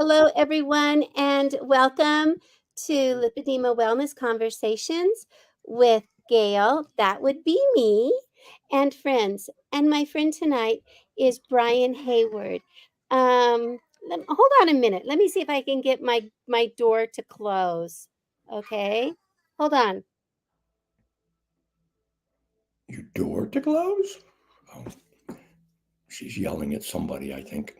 Hello, everyone, and welcome to Lipedema Wellness Conversations with Gail. That would be me, and friends. And my friend tonight is Bryan Hayward. Hold on a minute. Let me see if I can get my door to close. Okay, hold on. Your door to close? Oh, she's yelling at somebody, I think.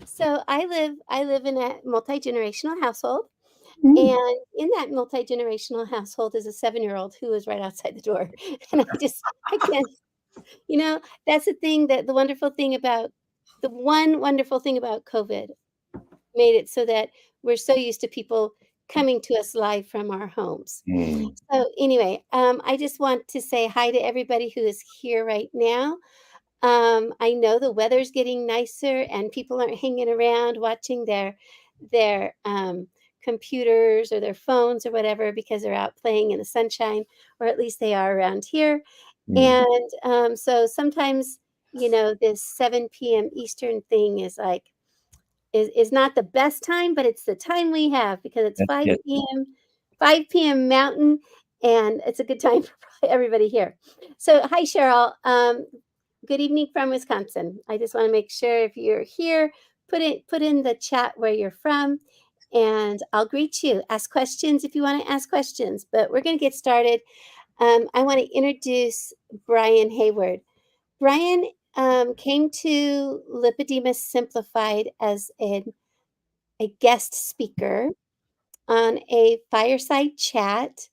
So I live in a multi-generational household. Ooh. And in that multi-generational household is a 7-year-old who is right outside the door. And I can't, that's the wonderful thing about COVID made it so that we're so used to people coming to us live from our homes. Mm. So anyway, I just want to say hi to everybody who is here right now. I know the weather's getting nicer and people aren't hanging around watching their computers or their phones or whatever because they're out playing in the sunshine, or at least they are around here. Mm. And so sometimes, this 7 p.m. Eastern thing is not the best time, but it's the time we have because it's That's 5 it. p.m. 5 p.m. Mountain, and it's a good time for everybody here. So hi, Cheryl. Good evening from Wisconsin. I just want to make sure if you're here, put in the chat where you're from, and I'll greet you. Ask questions if you want to ask questions. But we're going to get started. I want to introduce Bryan Hayward. Bryan came to Lipedema Simplified as a guest speaker on a fireside chat,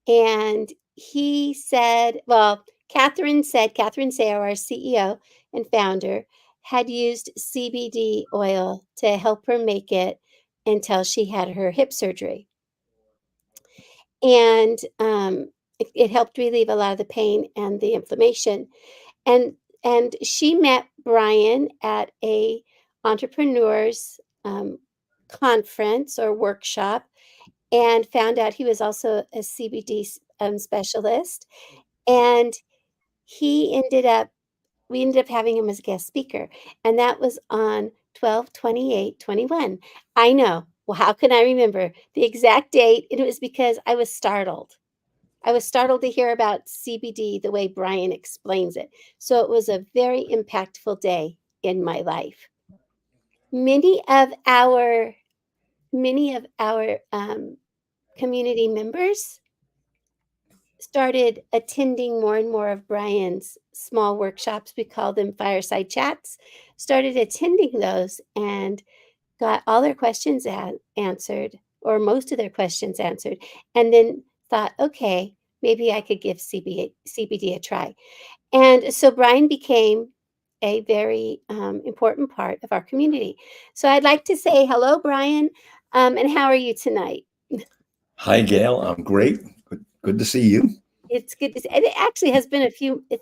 and he said, well, Catherine Sayo, our CEO and founder, had used CBD oil to help her make it until she had her hip surgery. And it helped relieve a lot of the pain and the inflammation. And she met Bryan at a entrepreneurs conference or workshop and found out he was also a CBD specialist. And we ended up having him as a guest speaker. And that was on 12/28/21. I know. Well, how can I remember the exact date? It was because I was startled. I was startled to hear about CBD the way Bryan explains it. So it was a very impactful day in my life. Many of our community members started attending more and more of Bryan's small workshops. We call them fireside chats. Started attending those and got all their questions answered, or most of their questions answered, and then thought, okay, maybe I could give CBD a try. And so Bryan became a very important part of our community. So I'd like to say hello, Bryan, and how are you tonight? Hi, Gail. I'm great. Good to see you. It's good to see. It actually has been It's been a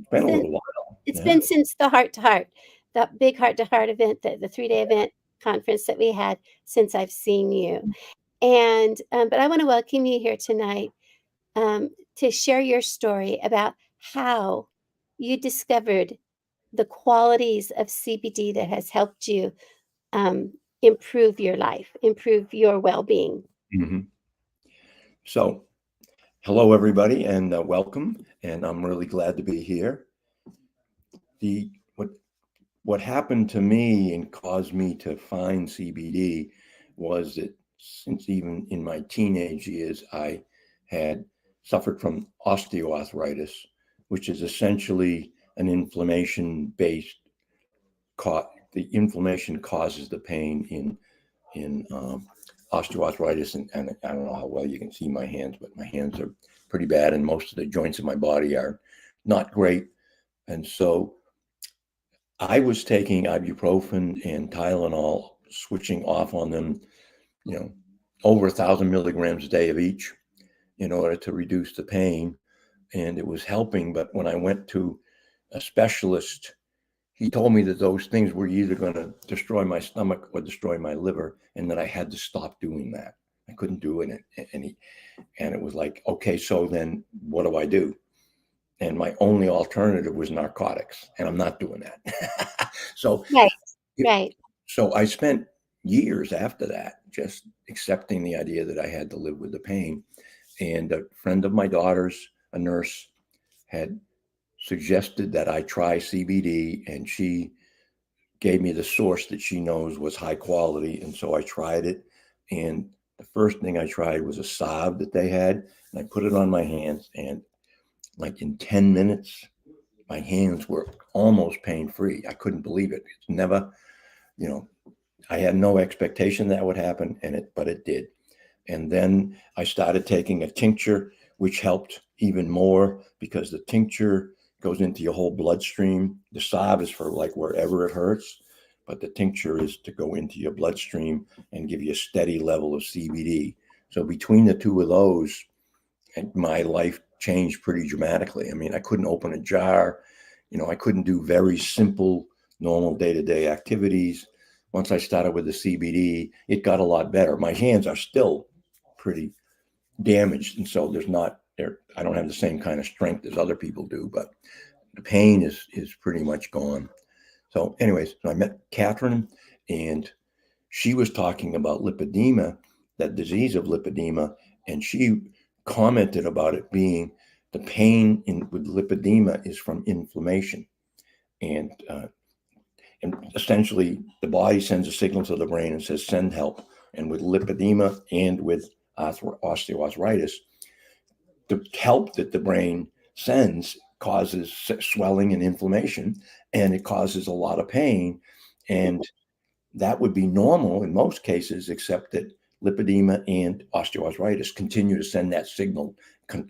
since little while. it's Yeah. been since the Heart to Heart, that big Heart to Heart event, the 3-day event conference that we had, since I've seen you. And but I want to welcome you here tonight to share your story about how you discovered the qualities of CBD that has helped you improve your life, improve your well-being. Mhm. So, hello, everybody, and welcome. And I'm really glad to be here. The what happened to me and caused me to find CBD was that since even in my teenage years, I had suffered from osteoarthritis, which is essentially an inflammation-based the inflammation causes the pain in osteoarthritis, and I don't know how well you can see my hands, but my hands are pretty bad, and most of the joints in my body are not great. And so I was taking ibuprofen and Tylenol, switching off on them, over 1,000 milligrams a day of each, in order to reduce the pain, and it was helping. But when I went to a specialist, he told me that those things were either going to destroy my stomach or destroy my liver, and that I had to stop doing that. I couldn't do it. And it was like, okay, so then what do I do? and my only alternative was narcotics, and I'm not doing that. So, Right. it, Right. so I spent years after that just accepting the idea that I had to live with the pain. And a friend of my daughter's, a nurse, had suggested that I try CBD, and she gave me the source that she knows was high quality. And so I tried it. And the first thing I tried was a salve that they had, and I put it on my hands. And like in 10 minutes, my hands were almost pain free. I couldn't believe it. It's never, you know, I had no expectation that would happen, but it did. And then I started taking a tincture, which helped even more because the tincture goes into your whole bloodstream. The salve is for like wherever it hurts, but the tincture is to go into your bloodstream and give you a steady level of CBD. So between the two of those, my life changed pretty dramatically. I mean, I couldn't open a jar, I couldn't do very simple, normal day-to-day activities. Once I started with the CBD, it got a lot better. My hands are still pretty damaged, and so I don't have the same kind of strength as other people do, but the pain is pretty much gone. So anyways, I met Catherine, and she was talking about lipedema, that disease of lipedema, and she commented about it being the pain with lipedema is from inflammation. And essentially the body sends a signal to the brain and says, send help. And with lipedema and with osteoarthritis, the help that the brain sends causes swelling and inflammation, and it causes a lot of pain. And that would be normal in most cases, except that lipedema and osteoarthritis continue to send that signal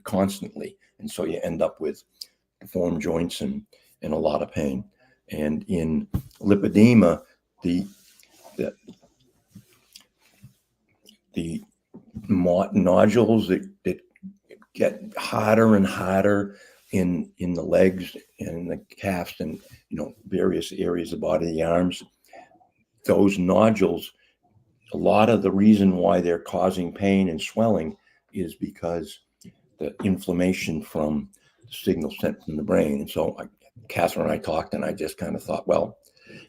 constantly. And so you end up with deformed joints and a lot of pain. And in lipedema, the the, the nodules that get harder and harder in the legs and the calves and various areas of the body, the arms, those nodules, a lot of the reason why they're causing pain and swelling is because the inflammation from the signal sent from the brain. And so Catherine and I talked, and I just kind of thought, well,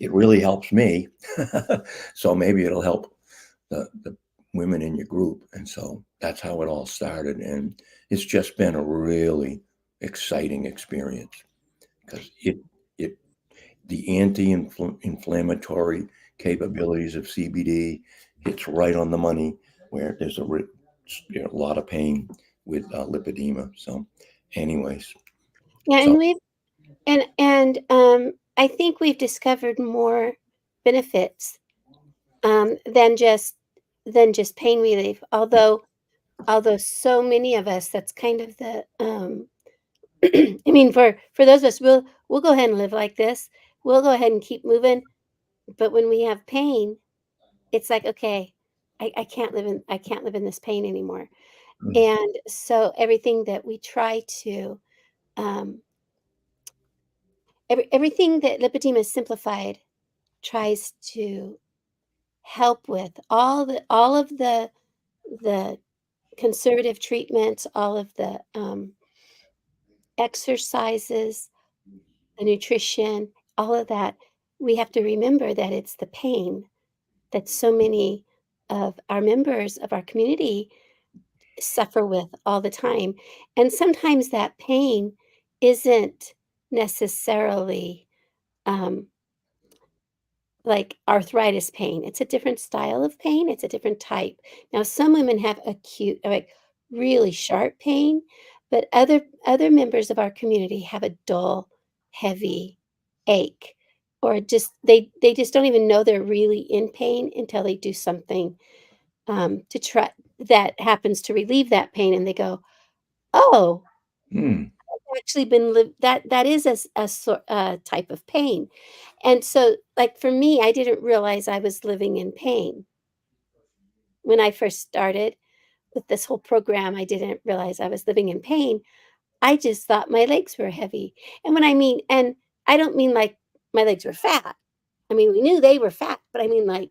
it really helps me. So maybe it'll help the women in your group. And so that's how it all started. And it's just been a really exciting experience because the anti-inflammatory capabilities of CBD hits right on the money where there's a lot of pain with lipedema. So anyways, Yeah, so I think we've discovered more benefits than just pain relief. Although so many of us, that's kind of the I mean, for those of us, we'll go ahead and live like this. We'll go ahead and keep moving. But when we have pain, it's like, okay, I can't live in this pain anymore. And so everything that we try to um, everything that lipedema simplified tries to help with all of the conservative treatments, all of the exercises, the nutrition, all of that. We have to remember that it's the pain that so many of our members of our community suffer with all the time. And sometimes that pain isn't necessarily um, like arthritis pain. It's a different style of pain. It's a different type. Now, some women have acute, like really sharp pain, but other members of our community have a dull, heavy ache, or just they just don't even know they're really in pain until they do something to try that happens to relieve that pain, and they go, "Oh, mm, I've actually been that is a type of pain." And so, like, for me, I didn't realize I was living in pain. When I first started with this whole program, I didn't realize I was living in pain. I just thought my legs were heavy. And I don't mean like my legs were fat. I mean, we knew they were fat, but I mean like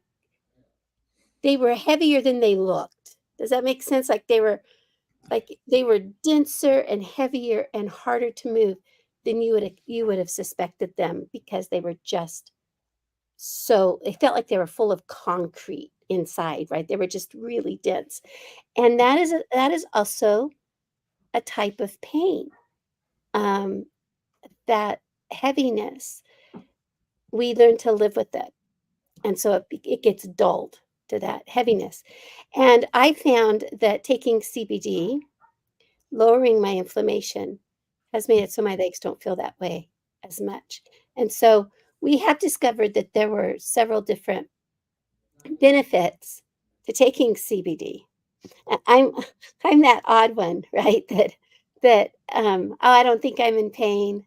they were heavier than they looked. Does that make sense? Like they were Like they were denser and heavier and harder to move than you would have suspected them because they were just so it felt like they were full of concrete inside, right? They were just really dense. And that is also a type of pain. Um, that heaviness, we learn to live with it. And so it gets dulled to that heaviness. And I found that taking CBD, lowering my inflammation, has made it so my legs don't feel that way as much. And so we have discovered that there were several different benefits to taking CBD. I'm I'm that odd one, right? Oh, I don't think I'm in pain,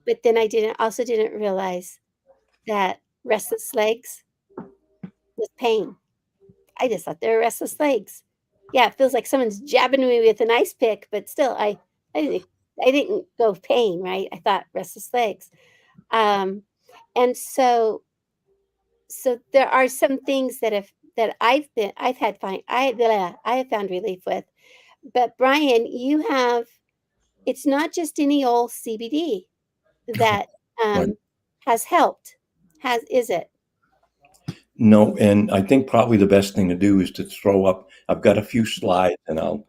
but then I didn't realize that restless legs was pain. I just thought they were restless legs. Yeah, it feels like someone's jabbing me with an ice pick, but still, I didn't I didn't go pain, right? I thought restless legs. Um, and so there are some things that I've had fine I have found relief with. But Bryan, you have it's not just any old CBD that Right. has helped. Has is it? No, and I think probably the best thing to do is to throw up. I've got a few slides and I'll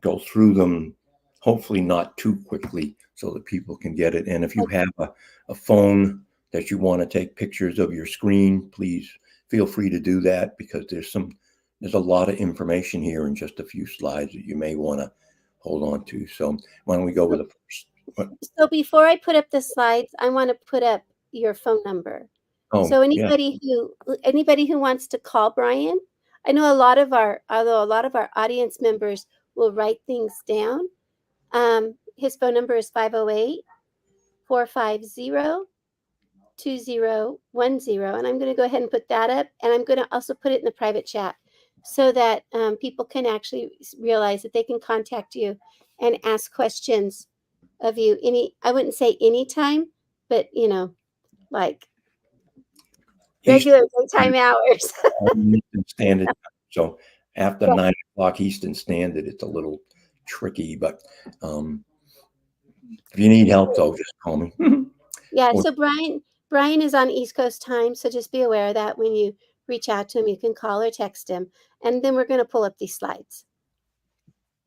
go through them, hopefully not too quickly so that people can get it. And if you have a phone that you want to take pictures of your screen, please feel free to do that because there's a lot of information here in just a few slides that you may want to hold on to. So why don't we go with the first? So before I put up the slides, I want to put up your phone number. So Oh, yeah. anybody who wants to call Bryan, I know although a lot of our audience members will write things down. His phone number is 508-450-2010. And I'm going to go ahead and put that up. And I'm going to also put it in the private chat so that people can actually realize that they can contact you and ask questions of you I wouldn't say anytime, but like regular daytime hours. Eastern Standard Time. So after Yeah. 9 o'clock Eastern Standard, it's a little tricky, but if you need help, though, just call me. Yeah, Or- so Bryan is on East Coast time, so just be aware of that when you reach out to him. You can call or text him, and then we're going to pull up these slides.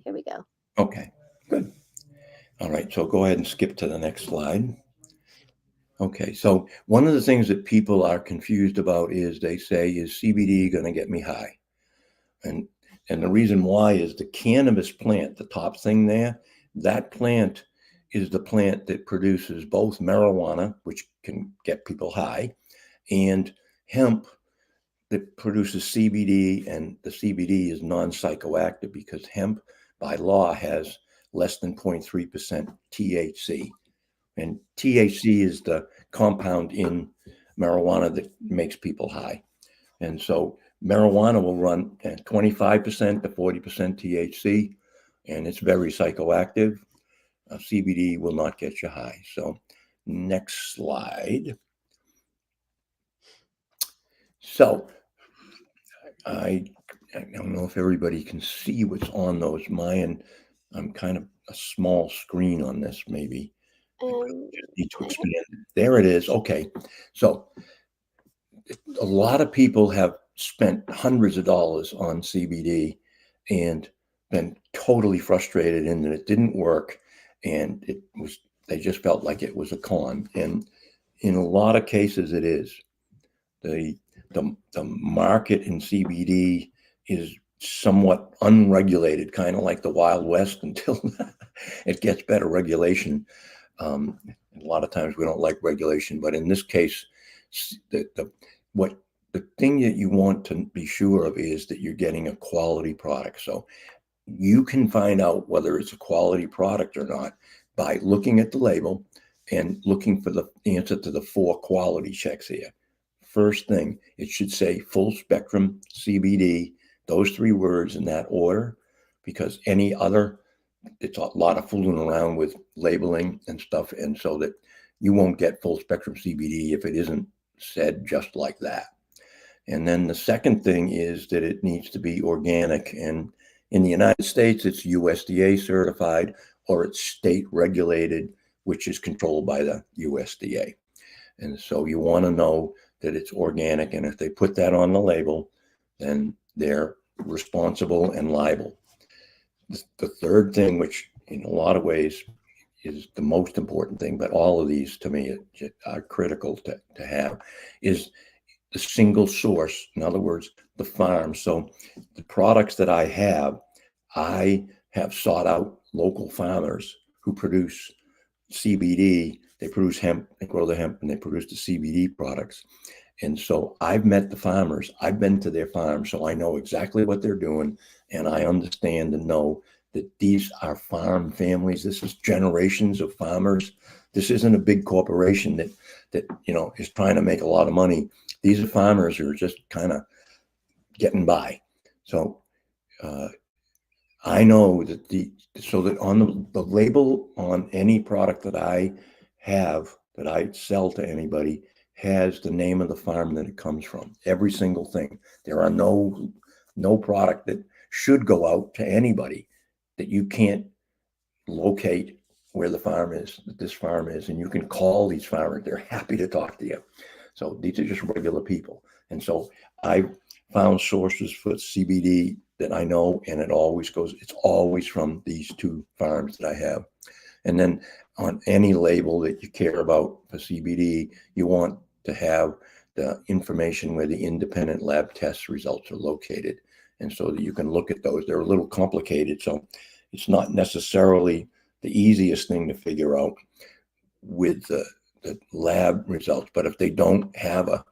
Here we go. Okay, good. All right, so go ahead and skip to the next slide. Okay, so one of the things that people are confused about is they say, is CBD going to get me high? And the reason why is the cannabis plant, the top thing there, that plant is the plant that produces both marijuana, which can get people high, and hemp that produces CBD, and the CBD is non-psychoactive because hemp by law has less than 0.3% THC. And THC is the compound in marijuana that makes people high. And so marijuana will run at 25% to 40% THC, and it's very psychoactive. CBD will not get you high. So next slide. So I don't know if everybody can see what's on those. Mine, I'm kind of a small screen on this, maybe. Just need to expand it. There it is. Okay. So a lot of people have spent hundreds of dollars on CBD and been totally frustrated in that it didn't work. And they just felt like it was a con. And in a lot of cases, it is. The market in CBD is somewhat unregulated, kind of like the Wild West until it gets better regulation. A lot of times we don't like regulation, but in this case, the thing that you want to be sure of is that you're getting a quality product. So you can find out whether it's a quality product or not by looking at the label and looking for the answer to the 4 quality checks here. First thing, it should say full spectrum CBD, those 3 words in that order, because any other, it's a lot of fooling around with labeling and stuff. And so that you won't get full spectrum CBD if it isn't said just like that. And then the second thing is that it needs to be organic. And In the United States, it's USDA certified or it's state regulated, which is controlled by the USDA. And so you want to know that it's organic. And if they put that on the label, then they're responsible and liable. The third thing, which in a lot of ways is the most important thing, but all of these to me are critical to have, is the single source. In other words, the farm. So the products that I have sought out local farmers who produce CBD. They produce hemp, they grow the hemp, and they produce the CBD products. And so I've met the farmers. I've been to their farms, so I know exactly what they're doing, and I understand and know that these are farm families. This is generations of farmers. This isn't a big corporation that is trying to make a lot of money. These are farmers who are just kind of getting by. So I know that so that on the label on any product that I have, that I sell to anybody, has the name of the farm that it comes from. Every single thing. There are no product that should go out to anybody that you can't locate where the farm is, that this farm is, and you can call these farmers. They're happy to talk to you. So these are just regular people. And so I found sources for CBD that I know, and it's always from these two farms that I have. And then on any label that you care about for CBD, you want to have the information where the independent lab test results are located. And so that you can look at those. They're a little complicated, so it's not necessarily the easiest thing to figure out with the lab results. But if they don't have a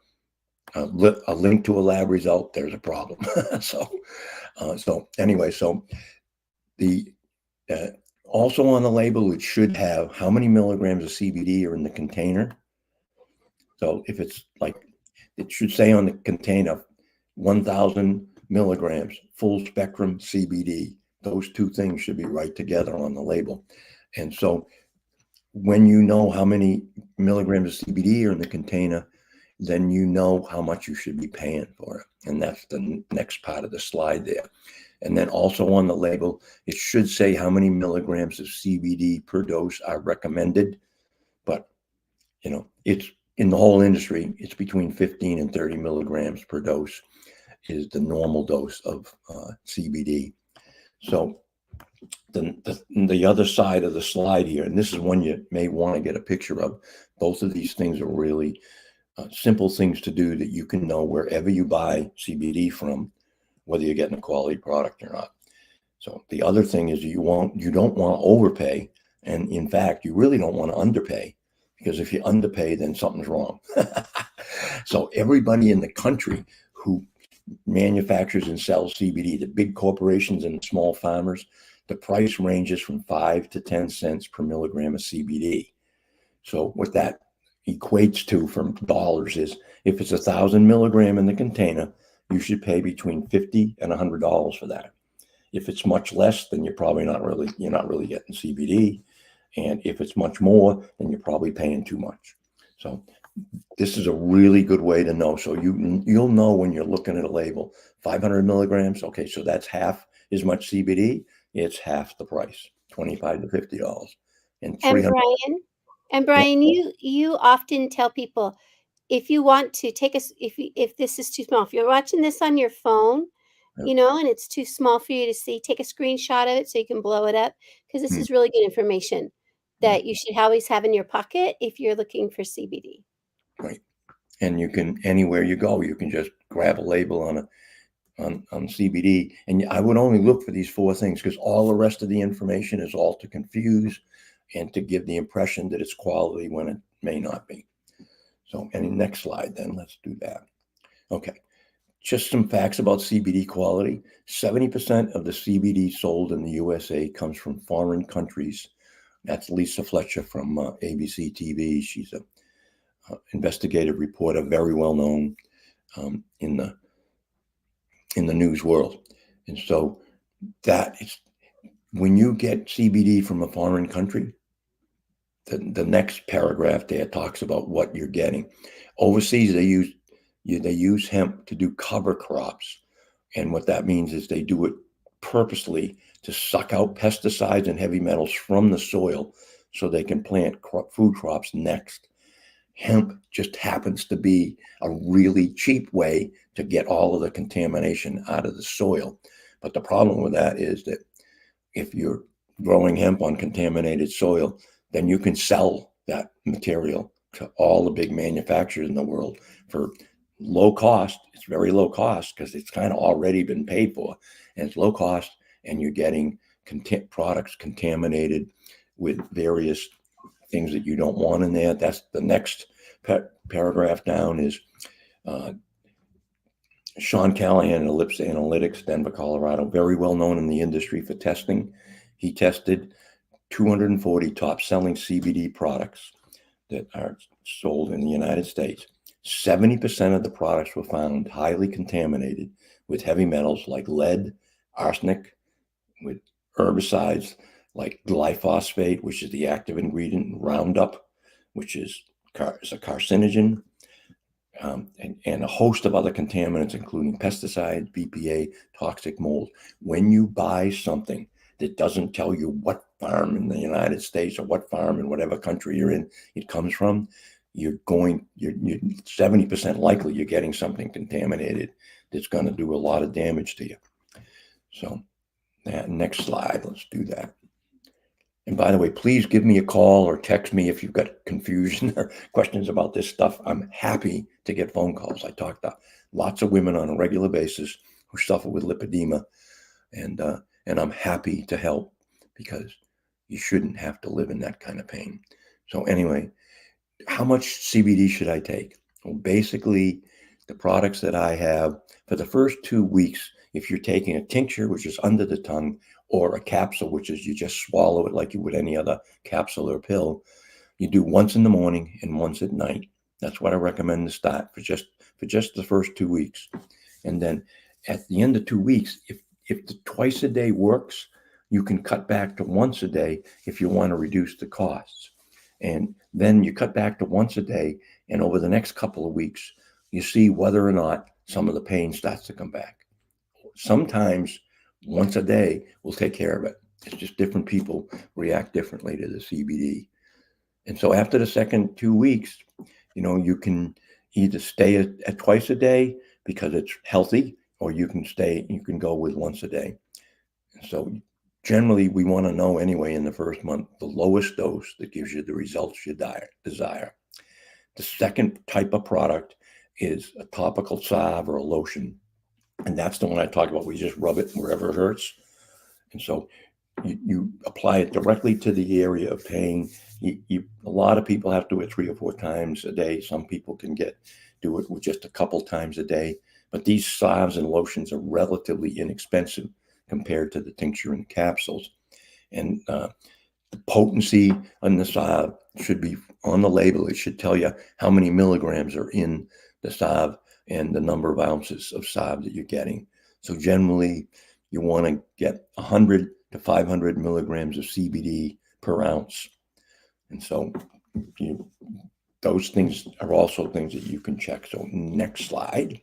link to a lab result, there's a problem. So anyway, the also on the label, it should have how many milligrams of CBD are in the container. So if it's it should say on the container, 1,000 milligrams, full spectrum CBD. Those two things should be right together on the label. And so when you know how many milligrams of CBD are in the container, then you know how much you should be paying for it. And that's the next part of the slide there. And then also on the label, it should say how many milligrams of CBD per dose are recommended. But, it's in the whole industry, it's between 15 and 30 milligrams per dose is the normal dose of CBD. So the other side of the slide here, and this is one you may want to get a picture of, both of these things are really simple things to do that you can know wherever you buy CBD from, whether you're getting a quality product or not. So the other thing is you don't want to overpay. And in fact, you really don't want to underpay, because if you underpay, then something's wrong. So everybody in the country who manufactures and sells CBD, the big corporations and the small farmers, the price ranges from 5 to 10 cents per milligram of CBD. So what that equates to from dollars is, if it's 1,000 milligram in the container, you should pay between $50 and $100 for that. If it's much less, then you're not really getting CBD. And if it's much more, then you're probably paying too much. So this is a really good way to know. So you'll know when you're looking at a label, 500 milligrams. Okay, so that's half as much CBD. It's half the price, $25 to $50. And Bryan, you often tell people, if you want to take if this is too small, if you're watching this on your phone, and it's too small for you to see, take a screenshot of it so you can blow it up, because this is really good information that you should always have in your pocket if you're looking for CBD. Right. And you can, anywhere you go, you can just grab a label on CBD. And I would only look for these 4 things, because all the rest of the information is all to confuse and to give the impression that it's quality when it may not be. So, and next slide, then let's do that. Okay. Just some facts about CBD quality. 70% of the CBD sold in the USA comes from foreign countries. That's Lisa Fletcher from ABC TV. She's a investigative reporter, very well known in the news world. And so that is, when you get CBD from a foreign country, the next paragraph there talks about what you're getting. Overseas, they use hemp to do cover crops. And what that means is they do it purposely to suck out pesticides and heavy metals from the soil so they can plant food crops next. Hemp just happens to be a really cheap way to get all of the contamination out of the soil. But the problem with that is that if you're growing hemp on contaminated soil, then you can sell that material to all the big manufacturers in the world for low cost. It's very low cost because it's kind of already been paid for, and it's low cost, and you're getting products contaminated with various things that you don't want in there. That's the next paragraph down is Sean Callahan at Ellipse Analytics, Denver, Colorado, very well known in the industry for testing. He tested 240 top selling CBD products that are sold in the United States. 70% of the products were found highly contaminated with heavy metals like lead, arsenic, with herbicides like glyphosate, which is the active ingredient in Roundup, which is a carcinogen, and a host of other contaminants, including pesticides, BPA, toxic mold. When you buy something that doesn't tell you what farm in the United States or what farm in whatever country you're in it comes from, you're 70% likely you're getting something contaminated that's going to do a lot of damage to you. So that next slide, let's do that. And by the way, please give me a call or text me if you've got confusion or questions about this stuff. I'm happy to get phone calls. I talk to lots of women on a regular basis who suffer with lipedema, and I'm happy to help because you shouldn't have to live in that kind of pain. So anyway, how much CBD should I take? Well, basically, the products that I have for the first 2 weeks, if you're taking a tincture, which is under the tongue, or a capsule, which is you just swallow it like you would any other capsule or pill, you do once in the morning and once at night. That's what I recommend to start for just the first 2 weeks. And then at the end of 2 weeks, if the twice a day works, you can cut back to once a day if you want to reduce the costs. And then you cut back to once a day, and over the next couple of weeks, you see whether or not some of the pain starts to come back. Sometimes once a day will take care of it. It's just different people react differently to the CBD. And so after the second 2 weeks, you can either stay at twice a day because it's healthy, or you can go with once a day. So generally, we want to know anyway in the first month, the lowest dose that gives you the results you desire. The second type of product is a topical salve or a lotion. And that's the one I talk about. We just rub it wherever it hurts. And so you apply it directly to the area of pain. A lot of people have to do it 3 or 4 times a day. Some people can do it with just a couple times a day. But these salves and lotions are relatively inexpensive compared to the tincture and capsules. And the potency on the salve should be on the label. It should tell you how many milligrams are in the salve and the number of ounces of salve that you're getting. So generally, you want to get 100 to 500 milligrams of CBD per ounce. And so those things are also things that you can check. So next slide.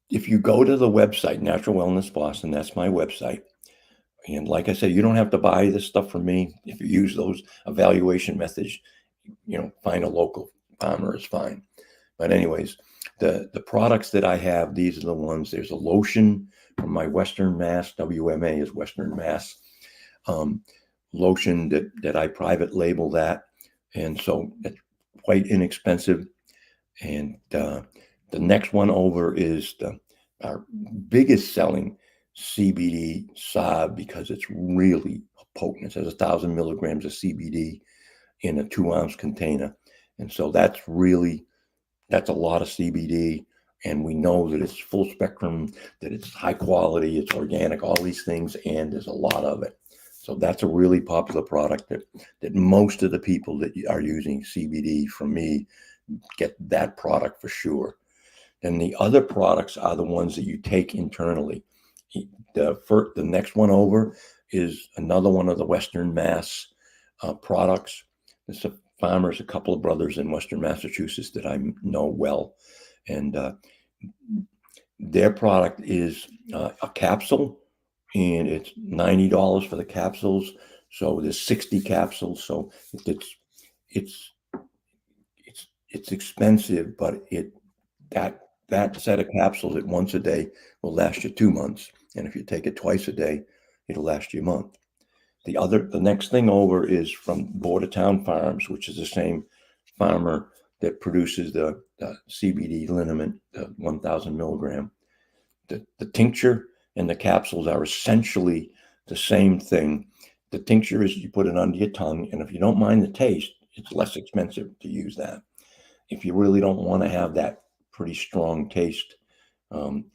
If you go to the website, Natural Wellness Boston, that's my website. And like I said, you don't have to buy this stuff from me. If you use those evaluation methods, find a local farmer is fine. But anyways, the products that I have, these are the ones. There's a lotion from my Western Mass, WMA is Western Mass, lotion that I private label that. And so it's quite inexpensive. And the next one over is our biggest selling CBD salve because it's really potent. It has 1,000 milligrams of CBD in a 2-ounce container. And so that's a lot of CBD. And we know that it's full spectrum, that it's high quality, it's organic, all these things, and there's a lot of it. So that's a really popular product that most of the people that are using CBD from me get that product for sure. Then the other products are the ones that you take internally. The next one over is another one of the Western Mass products. It's a couple of brothers in Western Massachusetts that I know well. And their product is a capsule, and it's $90 for the capsules. So there's 60 capsules. So it's it's it's expensive, but that set of capsules at once a day will last you 2 months, and if you take it twice a day, it'll last you a month. The next thing over is from Bordertown Farms, which is the same farmer that produces the CBD liniment, the 1,000 milligram. The tincture and the capsules are essentially the same thing. The tincture is you put it under your tongue, and if you don't mind the taste, it's less expensive to use that. If you really don't want to have that pretty strong taste,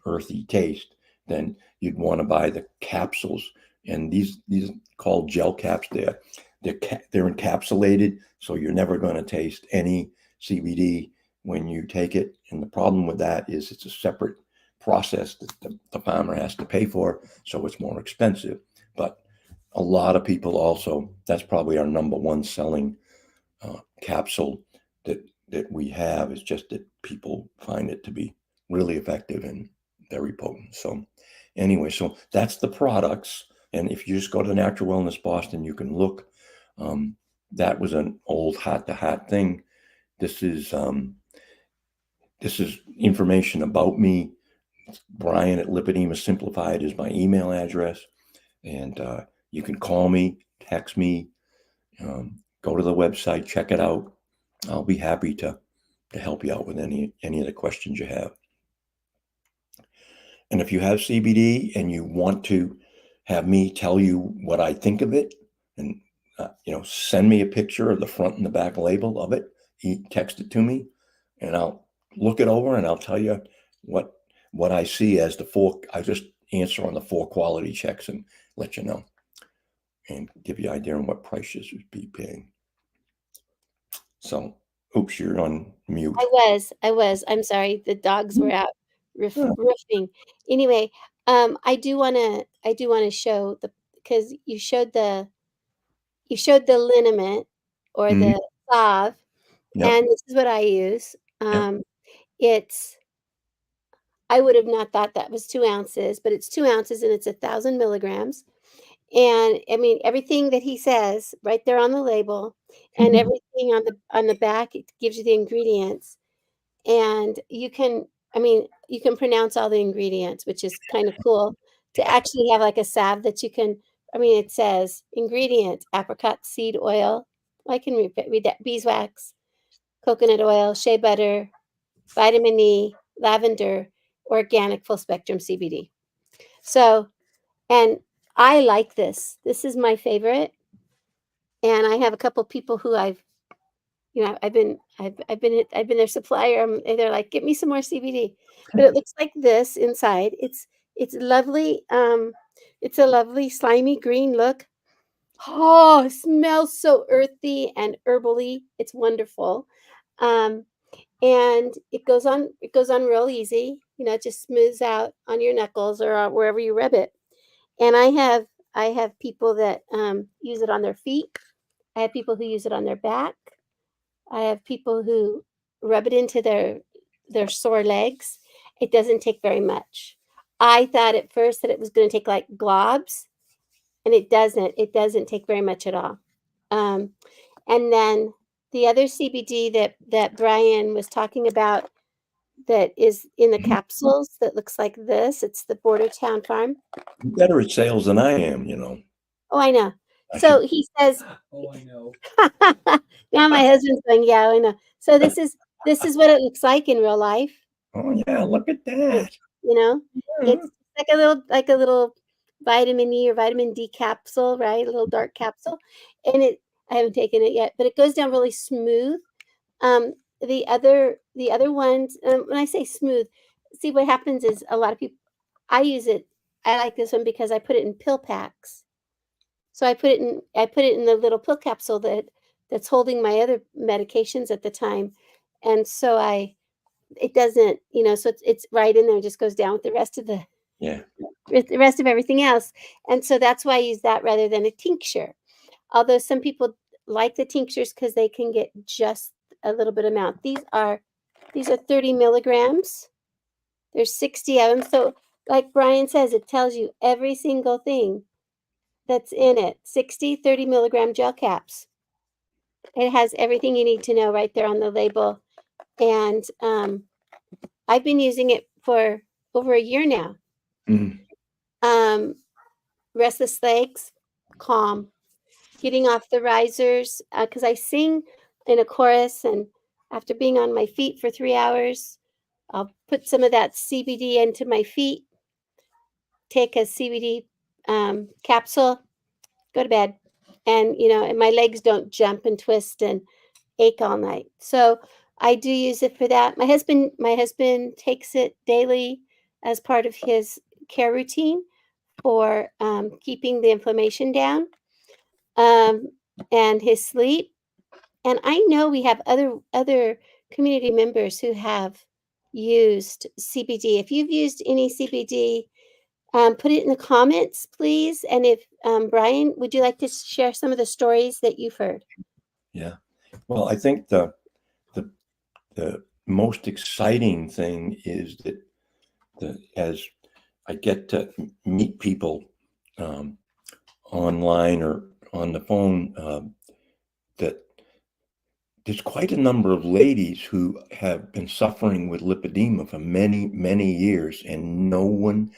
earthy taste, then you'd want to buy the capsules. And these called gel caps. They're encapsulated, so you're never going to taste any CBD when you take it. And the problem with that is it's a separate process that the farmer has to pay for, so it's more expensive. But a lot of people also, that's probably our number one selling capsule that we have, is just that people find it to be really effective and very potent. So anyway, so that's the products. And if you just go to Natural Wellness Boston, you can look. That was an old heart-to-heart thing. This is information about me. Bryan at Lipedema Simplified is my email address, and you can call me, text me, go to the website, check it out. I'll be happy to help you out with any of the questions you have. And if you have CBD and you want to have me tell you what I think of it, and send me a picture of the front and the back label of it, text it to me, and I'll look it over and I'll tell you what I see as I just answer on the 4 quality checks and let you know and give you an idea on what price you should be paying. So, oops, you're on mute. I was. I'm sorry. The dogs were out roofing. Anyway, I do wanna show because you showed the liniment or Mhm. the salve, Yep. and this is what I use. It's I would have not thought that was 2 ounces, but it's 2 ounces and it's 1,000 milligrams. And I mean, everything that he says right there on the label and everything on the back, it gives you the ingredients. And you can pronounce all the ingredients, which is kind of cool to actually have like a salve that you can. It says ingredients: apricot seed oil. I can read that: beeswax, coconut oil, shea butter, vitamin E, lavender, organic full spectrum CBD. So, and I like this. This is my favorite. And I have a couple people who I've been their supplier. And they're like, "Get me some more CBD." But it looks like this inside. It's lovely. It's a lovely slimy green look. Oh, it smells so earthy and herbally. It's wonderful. Um, and it goes on real easy. It just smooths out on your knuckles or wherever you rub it. And I have people that use it on their feet. I have people who use it on their back. I have people who rub it into their sore legs. It doesn't take very much. I thought at first that it was going to take like globs, and it doesn't. It doesn't take very much at all. Um, and then the other CBD that Bryan was talking about that is in the capsules that looks like this. It's the Bordertown Farm. You're better at sales than I am. Oh, I know. I So should. he says, Oh, I know. now my husband's going, yeah, I know. So this is what it looks like in real life. Oh yeah, look at It, that. you know, Yeah. it's like a little vitamin E or vitamin D capsule, right? A little dark capsule. And I haven't taken it yet, but it goes down really smooth. The other ones, when I say smooth, see what happens is a lot of people, I use it. I like this one because I put it in pill packs. So I put it in the little pill capsule that's holding my other medications at the time. And so it doesn't, so it's right in there, and just goes down with the rest of Yeah. everything else. And so that's why I use that rather than a tincture. Although some people like the tinctures because they can get just a little bit amount. These are 30 milligrams. There's 60 of them. So like Bryan says, it tells you every single thing that's in it. 60, 30 milligram gel caps. It has everything you need to know right there on the label. And I've been using it for over a year now. Mm. Restless legs, calm. Getting off the risers, because I sing in a chorus, and after being on my feet for 3 hours, I'll put some of that CBD into my feet, take a CBD capsule, go to bed, and and my legs don't jump and twist and ache all night. So I do use it for that. My husband takes it daily as part of his care routine for keeping the inflammation down, um, and his sleep. And I know we have other community members who have used CBD. If you've used any CBD, put it in the comments, please. And if Bryan, would you like to share some of the stories that you've heard? Yeah. Well, I think the most exciting thing is that as I get to meet people online or on the phone, that there's quite a number of ladies who have been suffering with lipedema for many, many years, and no one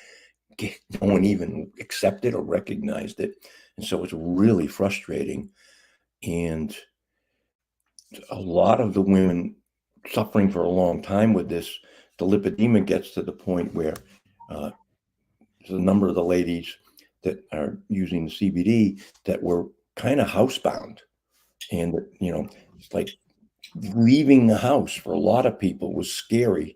even accepted or recognized it. And so it's really frustrating. And a lot of the women suffering for a long time with this, the lipedema gets to the point where there's a number of the ladies that are using the CBD that were kind of housebound. And, it's like leaving the house for a lot of people is scary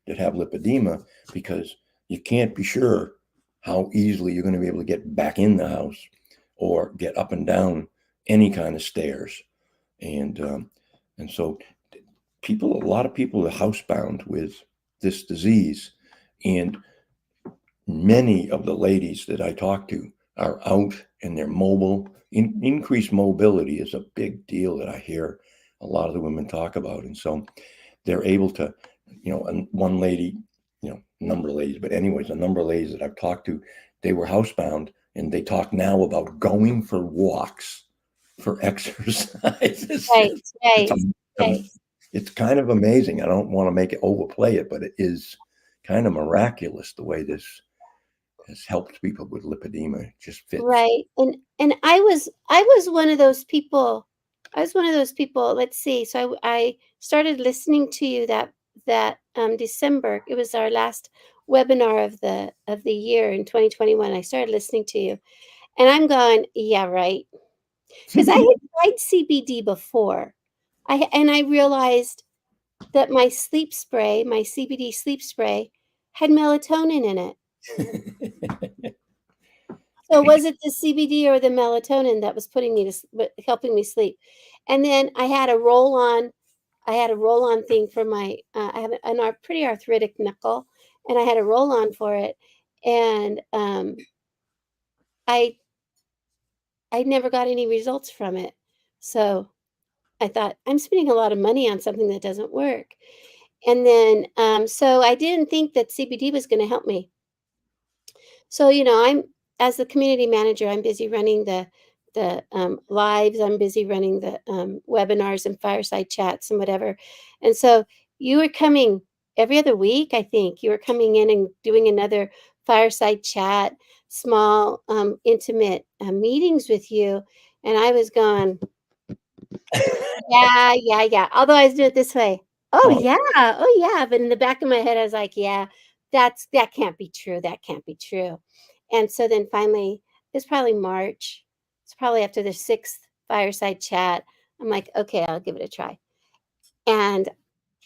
that have lipedema, because you can't be sure how easily you're going to be able to get back in the house or get up and down any kind of stairs. And so a lot of people are housebound with this disease. And many of the ladies that I talk to are out and they're mobile. Increased mobility is a big deal that I hear a lot of the women talk about. And so they're able to, and one lady, a number of ladies, but anyways, a number of ladies that I've talked to, they were housebound, and they talk now about going for walks for exercise. Right, right, right. It's kind of amazing. I don't want to overplay it, but it is kind of miraculous the way this has helped people with lipedema. It just fits. Right. And I was one of those people. I was one of those people. Let's see. So I started listening to you that December. It was our last webinar of the year in 2021. I started listening to you, and I'm going, yeah, right. Because I had tried CBD before. I realized that my sleep spray, my CBD sleep spray, had melatonin in it. So was it the CBD or the melatonin that was helping me sleep? And then I had a roll-on thing for my, I have an pretty arthritic knuckle, and I had a roll-on for it. And I never got any results from it. So I thought, I'm spending a lot of money on something that doesn't work. And then, so I didn't think that CBD was going to help me. So, as the community manager, I'm busy running the lives. I'm busy running the webinars and fireside chats and whatever. And so you were coming every other week, I think. You were coming in and doing another fireside chat, small, intimate meetings with you. And I was going, yeah, yeah, yeah. Although I was doing it this way. Oh, yeah. Oh, yeah. But in the back of my head, I was like, yeah, that can't be true. That can't be true. And so then finally, it's probably March. It's probably after the sixth fireside chat. I'm like, okay, I'll give it a try. And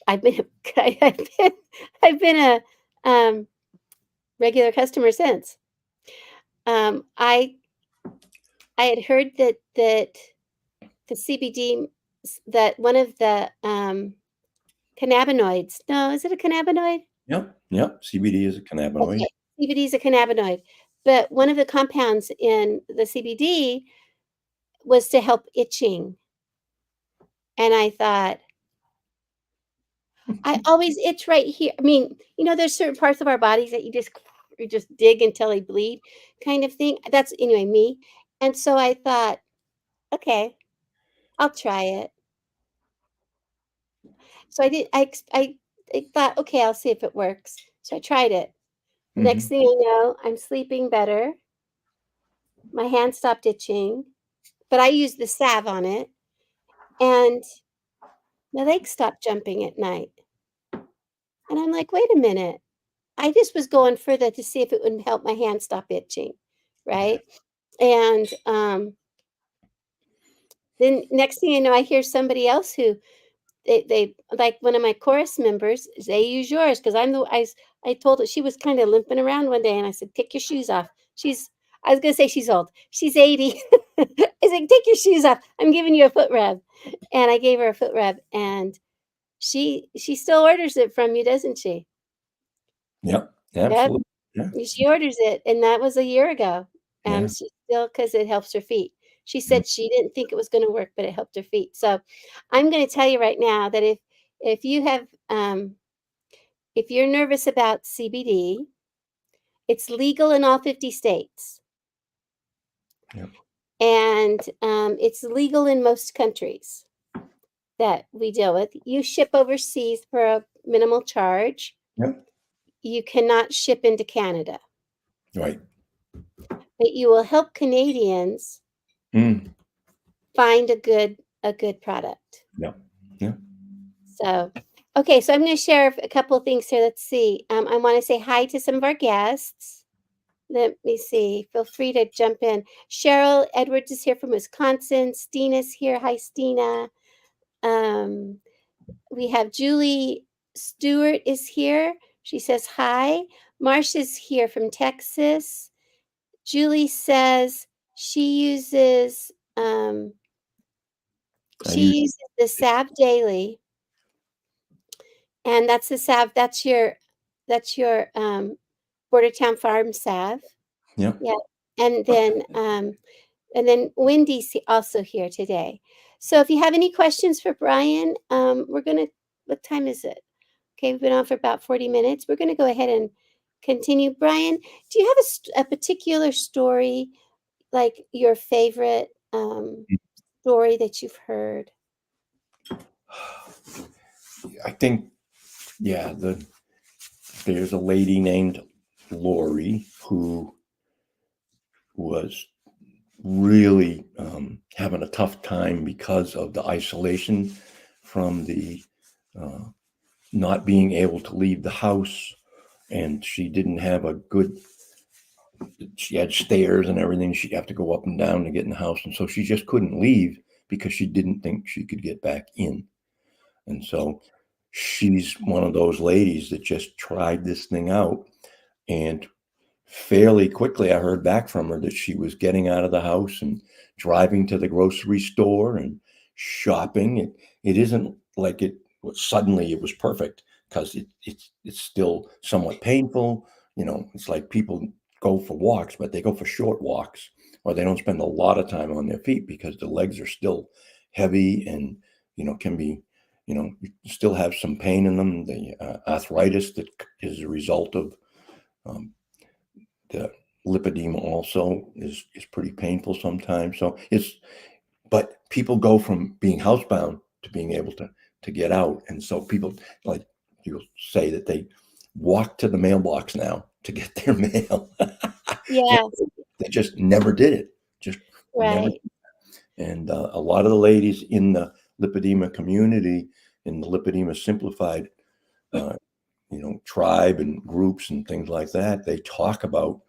I've been I've been a regular customer since. I had heard that the CBD, that one of the cannabinoids. No, is it a cannabinoid? Yep. CBD is a cannabinoid. Okay, CBD is a cannabinoid, but one of the compounds in the CBD was to help itching. And I thought, I always itch right here. I mean, there's certain parts of our bodies that you just dig until they bleed kind of thing. That's anyway me. And so I thought, okay, I'll try it. So I did I thought, okay, I'll see if it works. So I tried it. Next Hmm. thing I know, I'm sleeping better. My hand stopped itching, but I used the salve on it, and my legs stopped jumping at night. And I'm like, wait a minute. I just was going further to see if it would help my hand stop itching, right? And then next thing you know, I hear somebody else who they like one of my chorus members. They use yours because I told her she was kind of limping around one day, and I said, "Take your shoes off." I was gonna say she's old. She's 80. I said, "Take your shoes off. I'm giving you a foot rub," and I gave her a foot rub, and she still orders it from you, doesn't she? Yep. Yep. Absolutely. Yeah. She orders it, and that was a year ago, Yeah. and she still because it helps her feet. She Mm. said she didn't think it was gonna work, but it helped her feet. So, I'm gonna tell you right now that if you have, if you're nervous about CBD, it's legal in all 50 states, Yep. and, it's legal in most countries that we deal with. You ship overseas for a minimal charge. Yep. You cannot ship into Canada, Right. but you will help Canadians Mm. find a good product. Yeah. Yeah. So, okay, so I'm going to share a couple of things here. Let's see. I want to say hi to some of our guests. Let me see. Feel free to jump in. Cheryl Edwards is here from Wisconsin. Stina's here. Hi, Stina. Um, we have Julie Stewart is here. She says hi. Marcia's here from Texas. Julie says she uses um, I she use. uses the salve daily, and that's the salve. That's your Bordertown Farm salve. Yep. Yeah, and then Wendy's also here today. So if you have any questions for Bryan, we're gonna. What time is it? Okay, we've been on for about 40 minutes. We're gonna go ahead and continue. Bryan, do you have a particular story, like your favorite story that you've heard? I think, yeah, there's a lady named Lori who was really having a tough time because of the isolation from the uh, not being able to leave the house. And she didn't have she had stairs and everything. She'd have to go up and down to get in the house. And so she just couldn't leave because she didn't think she could get back in. And so she's one of those ladies that just tried this thing out. And fairly quickly, I heard back from her that she was getting out of the house and driving to the grocery store and shopping. It isn't like suddenly it was perfect, because it's still somewhat painful. It's like people go for walks, but they go for short walks, or they don't spend a lot of time on their feet because the legs are still heavy and can be, you still have some pain in them. The arthritis that is a result of um, the lipedema also is pretty painful sometimes. So but people go from being housebound to being able to get out. And so people, like, you'll say that they walk to the mailbox now to get their mail. Yeah, They just never did it. Just never. right. And a lot of the ladies in the lipedema community, in the Lipedema Simplified, uh, tribe and groups and things like that, they talk about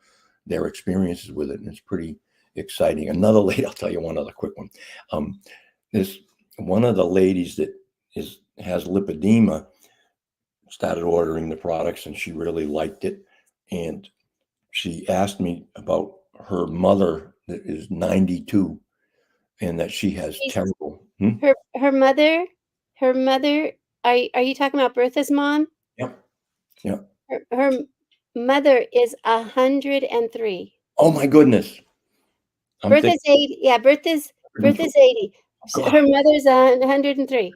their experiences with it, and it's pretty exciting. Another lady, I'll tell you one other quick one. This one of the ladies that has lipedema started ordering the products, and she really liked it. And she asked me about her mother that is 92, and that she has She's terrible. her mother, are you talking about Bertha's mom? Yep. Yep. Her mother is 103. Oh my goodness. I'm thinking Bertha's 80. Yeah, Bertha's 80. God. Her mother's 103.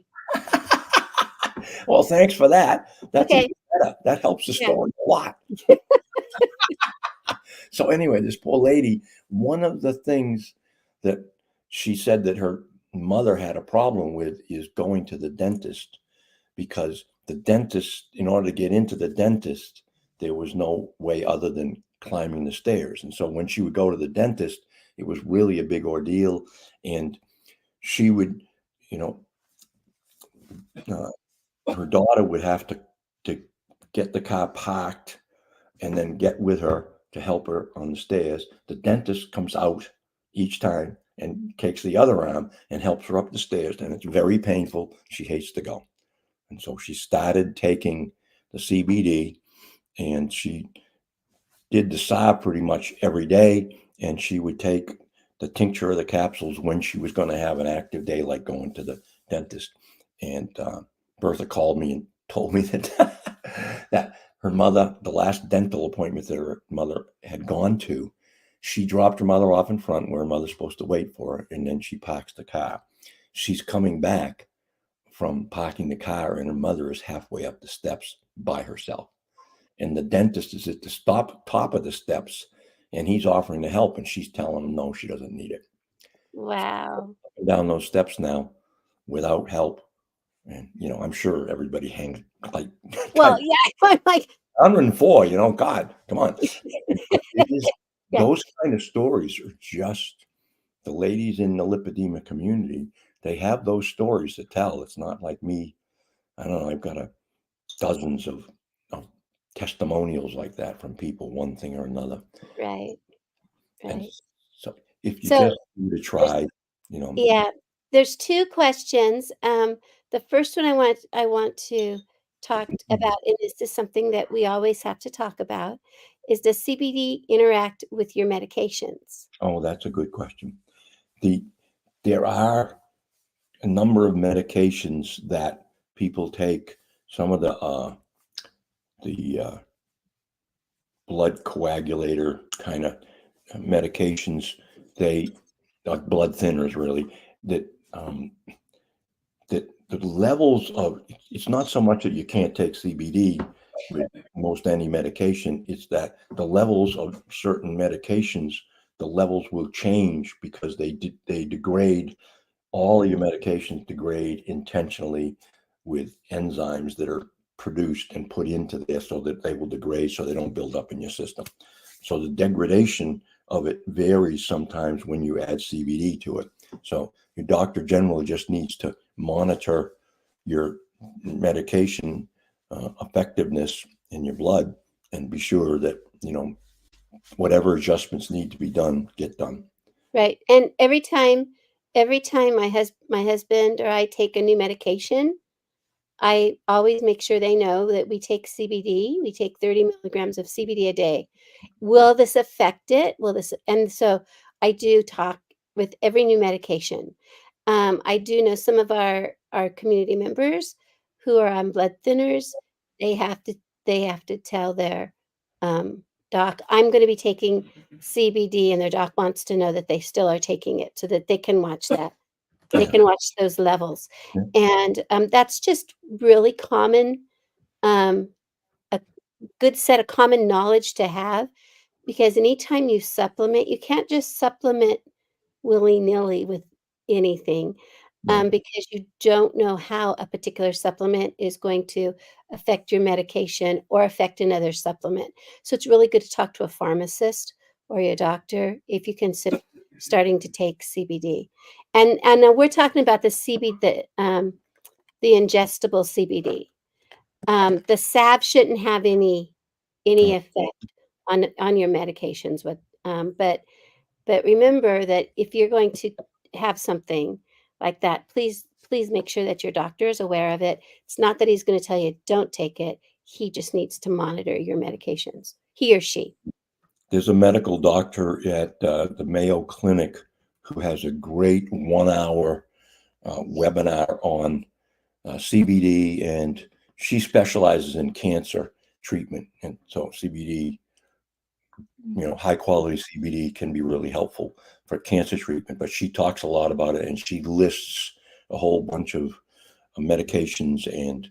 Well, thanks for that. That's Okay. even better. That helps the Yeah. story a lot. So anyway, this poor lady, one of the things that she said that her mother had a problem with is going to the dentist, because the dentist, in order to get into the dentist, there was no way other than climbing the stairs. And so when she would go to the dentist, it was really a big ordeal. And she would, you know, her daughter would have to get the car parked and then get with her to help her on the stairs. The dentist comes out each time and takes the other arm and helps her up the stairs. And it's very painful. She hates to go. And so she started taking the CBD, and she did the SA pretty much every day. And she would take the tincture of the capsules when she was going to have an active day, like going to the dentist. And Bertha called me and told me that that her mother, the last dental appointment that her mother had gone to, she dropped her mother off in front where her mother's supposed to wait for her, and then she parks the car. She's coming back from parking the car, and her mother is halfway up the steps by herself. And the dentist is at the top of the steps, and he's offering to help, and she's telling him no, she doesn't need it. Wow. Down those steps now without help. And, I'm sure everybody hangs like Well, yeah. I'm like, 104, God, come on. But it is, Yeah. those kind of stories are just the ladies in the lipedema community. They have those stories to tell. It's not like me. I don't know. I've got dozens of testimonials like that from people, one thing or another. right. And Right. so if you So just need to try, yeah, there's two questions. The first one I want to talk about, and this is something that we always have to talk about, is does CBD interact with your medications? oh, that's a good question. There are a number of medications that people take. Some of the blood coagulator kind of medications, they like blood thinners, really, that that the levels of, it's not so much that you can't take CBD with most any medication, it's that the levels of certain medications, the levels will change because they degrade. All your medications degrade intentionally with enzymes that are produced and put into there so that they will degrade, so they don't build up in your system. So the degradation of it varies sometimes when you add CBD to it. So your doctor generally just needs to monitor your medication effectiveness in your blood and be sure that, whatever adjustments need to be done, get done. Right. And every time my husband or I take a new medication, I always make sure they know that we take CBD. We take 30 milligrams of CBD a day. Will this affect it? Will this? And so I do talk with every new medication. I do know some of our community members who are on blood thinners. They have to they have to tell their doc, I'm going to be taking CBD, and their doc wants to know that they still are taking it so that they can watch that. They can watch those levels, Yeah. and that's just really common. Um, a good set of common knowledge to have, because anytime you supplement, you can't just supplement willy-nilly with anything, No. because you don't know how a particular supplement is going to affect your medication or affect another supplement. So it's really good to talk to a pharmacist or your doctor if you consider starting to take CBD. And we're talking about the CBD, the ingestible CBD. The salve shouldn't have any effect on your medications with, but remember that if you're going to have something like that, please make sure that your doctor is aware of it. It's not that he's going to tell you don't take it. He just needs to monitor your medications. He or she. There's a medical doctor at the Mayo Clinic who has a great 1 hour webinar on CBD, and she specializes in cancer treatment. And so CBD, high quality CBD can be really helpful for cancer treatment, but she talks a lot about it, and she lists a whole bunch of medications and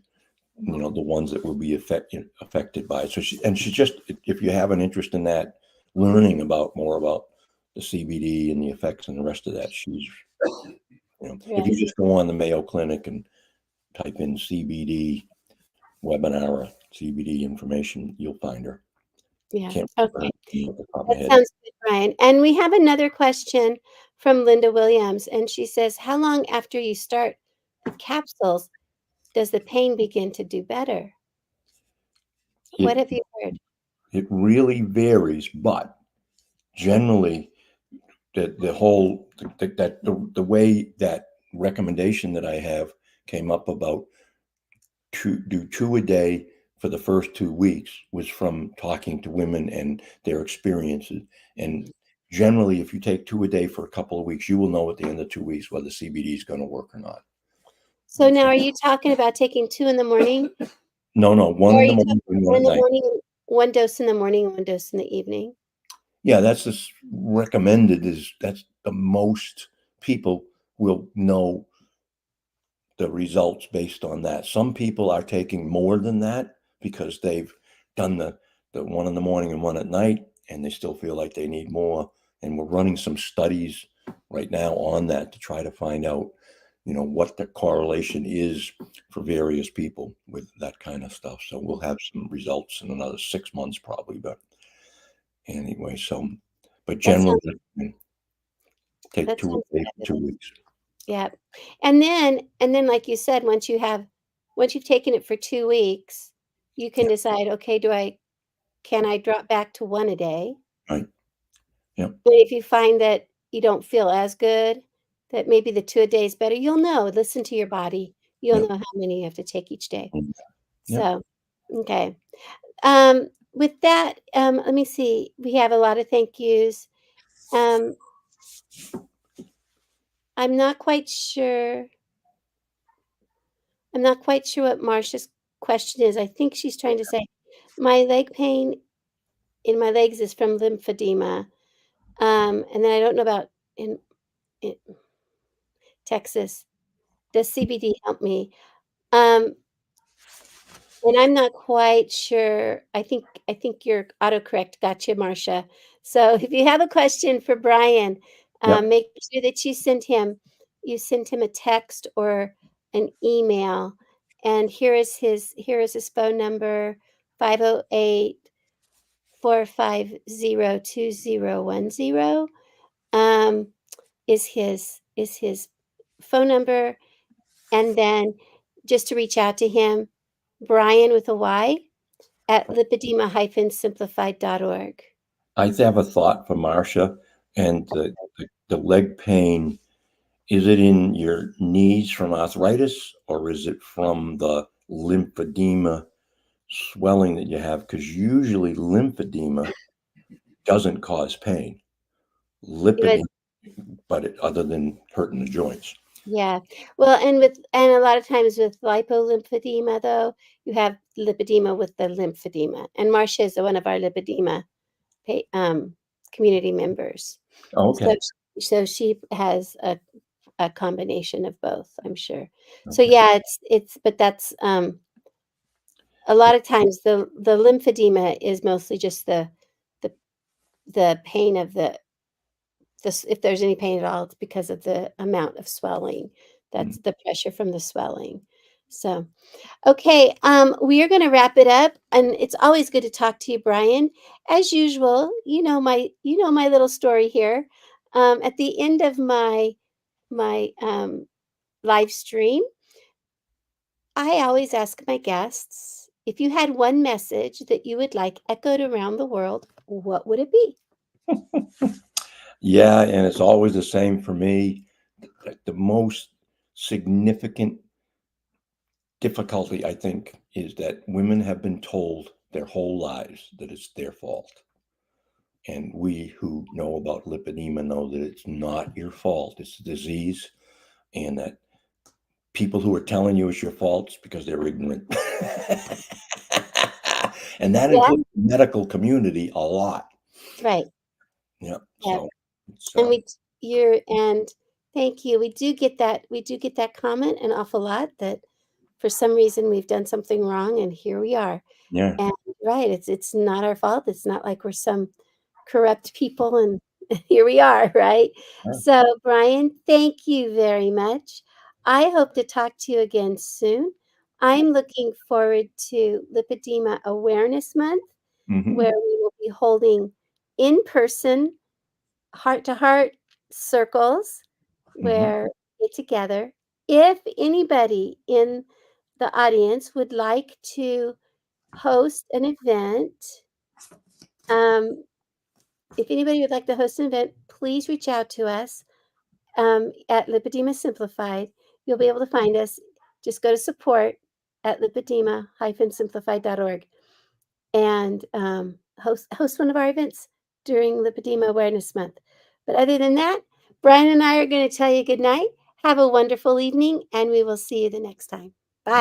the ones that will be affected by it. So she's just, if you have an interest in that, learning more about the CBD and the effects and the rest of that, she's, if you just go on the Mayo Clinic and type in CBD webinar or CBD information, you'll find her. Yeah. Can't Okay. remember off the top of my That head. sounds good, Bryan. And we have another question from Linda Williams, and she says, how long after you start the capsules does the pain begin to do better? What have you heard? It really varies, but generally, the way that recommendation that I have came up about do 2 a day for the first 2 weeks was from talking to women and their experiences. And generally, if you take 2 a day for a couple of weeks, you will know at the end of 2 weeks whether CBD is going to work or not. So now, are you talking about taking 2 in the morning? No, one in the morning, one at night. One dose in the morning and one dose in the evening. Yeah, that's just recommended. That's the most people will know the results based on that. Some people are taking more than that because they've done the one in the morning and one at night, and they still feel like they need more. And we're running some studies right now on that to try to find out, what the correlation is for various people with that kind of stuff. So we'll have some results in another 6 months probably, but anyway, but generally take 2 a day for 2 weeks. Yeah. And then like you said, once you've taken it for 2 weeks, you can decide, okay, can I drop back to 1 a day? Right. Yeah. But if you find that you don't feel as good, that maybe the 2 a day is better, you'll know. Listen to your body. You'll know how many you have to take each day. So, okay. With that, let me see. We have a lot of thank yous. I'm not quite sure what Marcia's question is. I think she's trying to say, my leg pain in my legs is from lymphedema. And then I don't know about in Texas. Does CBD help me? And I'm not quite sure. I think your autocorrect got you, Marcia. So if you have a question for Bryan, make sure that you send him a text or an email. And here is his phone number, 508-450-2010. Is his phone number. And then just to reach out to him, Bryan with a Y at lipedema-simplified.org. I have a thought for Marcia, and the leg pain. Is it in your knees from arthritis, or is it from the lymphedema swelling that you have? Because usually lymphedema doesn't cause pain. Lipedema, but other than hurting the joints. Yeah. Well, and a lot of times with lipolymphedema, though, you have lipedema with the lymphedema. And Marcia is one of our lipedema community members. Oh, okay. So she has a combination of both, I'm sure. Okay. So yeah, but that's a lot of times the lymphedema is mostly just the pain of if there's any pain at all, it's because of the amount of swelling. That's the pressure from the swelling. So, okay, we are going to wrap it up, and it's always good to talk to you, Bryan. As usual, my little story here. At the end of my live stream, I always ask my guests, if you had one message that you would like echoed around the world, what would it be? Yeah, and it's always the same for me. The most significant difficulty, I think, is that women have been told their whole lives that it's their fault. And we who know about lipedema know that it's not your fault. It's a disease, and that people who are telling you it's your fault is because they're ignorant. And that includes the medical community a lot. Right. Yeah. Yeah. So and thank you. We do get that comment an awful lot, that for some reason we've done something wrong, and here we are. Yeah. And right, it's not our fault. It's not like we're some corrupt people, and here we are, right? Yeah. So, Bryan, thank you very much. I hope to talk to you again soon. I'm looking forward to Lipedema Awareness Month, Hmm. where we will be holding in person, heart to heart circles Hmm. where we get together. If anybody in the audience would like to host an event, um, if anybody would like to host an event, please reach out to us at Lipedema Simplified. You'll be able to find us. Just go to support at lipedema-simplified.org and host one of our events during Lipedema Awareness Month. But other than that, Bryan and I are going to tell you good night. Have a wonderful evening, and we will see you the next time. Bye.